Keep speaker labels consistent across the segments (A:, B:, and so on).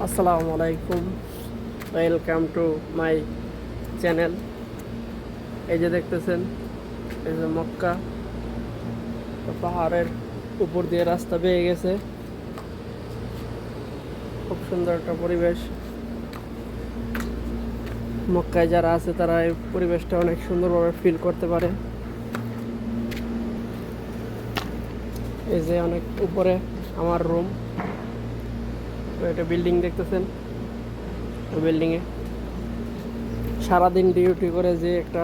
A: আসসালামু আলাইকুম, welcome to my channel. এই যে দেখতেছেন, এই যে মক্কা পাহাড়ের উপর দিয়ে রাস্তা বেয়ে গেছে। খুব সুন্দর একটা পরিবেশ। মক্কায় যারা আছে তারা এই পরিবেশটা অনেক সুন্দরভাবে ফিল করতে পারে। এই যে অনেক উপরে আমার রুম, একটা বিল্ডিং দেখতেছেন। ওই বিল্ডিংয়ে সারাদিন ডিউটি করে যে একটা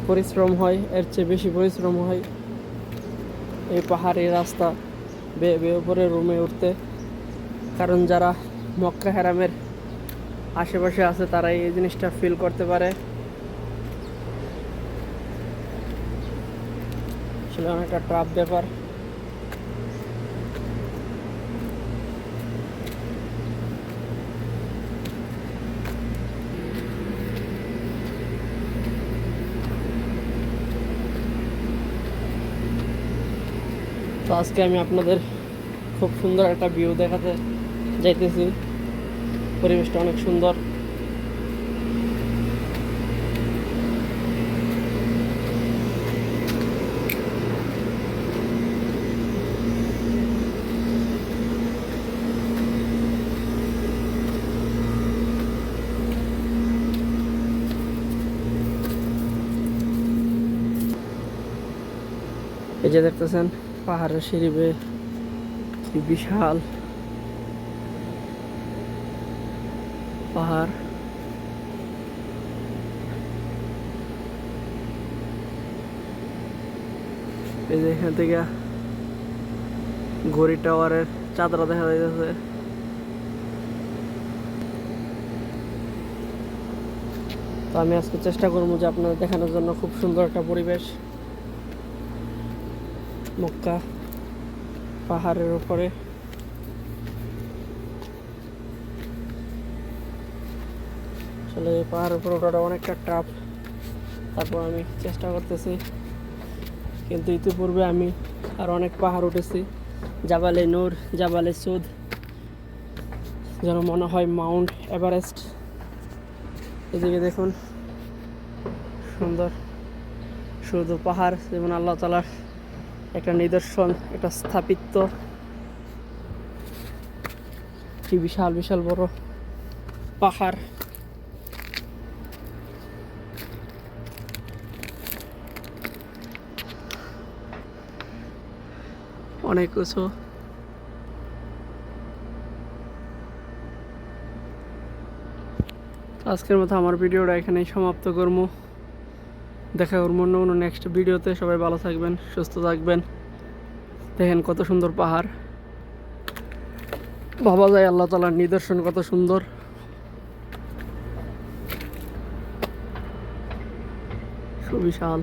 A: পরিশ্রম হয়, এর চেয়ে বেশি পরিশ্রম হয় এই পাহাড়ি রাস্তা বেয়ে বেয়ে উপরে রুমে উঠতে। কারণ যারা মক্কা হারামের আশেপাশে আছে তারা এই জিনিসটা ফিল করতে পারে। আসলে অনেকটা টাফ ব্যাপার। তো আজকে আমি আপনাদের খুব সুন্দর একটা ভিউ দেখাতে যাইতেছি। পরিবেশটা অনেক সুন্দর। এই যে দেখতেছেন পাহাড়ের সিঁড়ি বেয়ে কি বিশাল পাহাড়। এই যে এখান থেকে ঘড়ি টাওয়ারের চাদরা দেখা যাইতেছে। তো আমি আজকে চেষ্টা করবো যে আপনাদের দেখানোর জন্য খুব সুন্দর একটা পরিবেশ মক্কা পাহাড়ের উপরে। আসলে এই পাহাড়ের উপরে ওঠাটা অনেকটা টাফ, তারপর আমি চেষ্টা করতেছি। কিন্তু ইতিপূর্বে আমি আর অনেক পাহাড় উঠেছি, জাবালে নূর, জাবালে সুদ, যেন মনে হয় মাউন্ট এভারেস্ট। এদিকে দেখুন সুন্দর শুধু পাহাড়, যেমন আল্লাহ তাআলার একটা নিদর্শন, একটা স্থাপিত্ব। কি বিশাল বিশাল বড় পাহাড়। অনেক উঁচু। আজকের মতো আমার ভিডিওটা এখানেই সমাপ্ত করবো। দেখা করবো অন্য নেক্সট ভিডিওতে। সবাই ভালো থাকবেন, সুস্থ থাকবেন। দেখেন কত সুন্দর পাহাড়, ভাবা যায় আল্লাহ তাআলার নিদর্শন কত সুন্দর। সুবিশাল।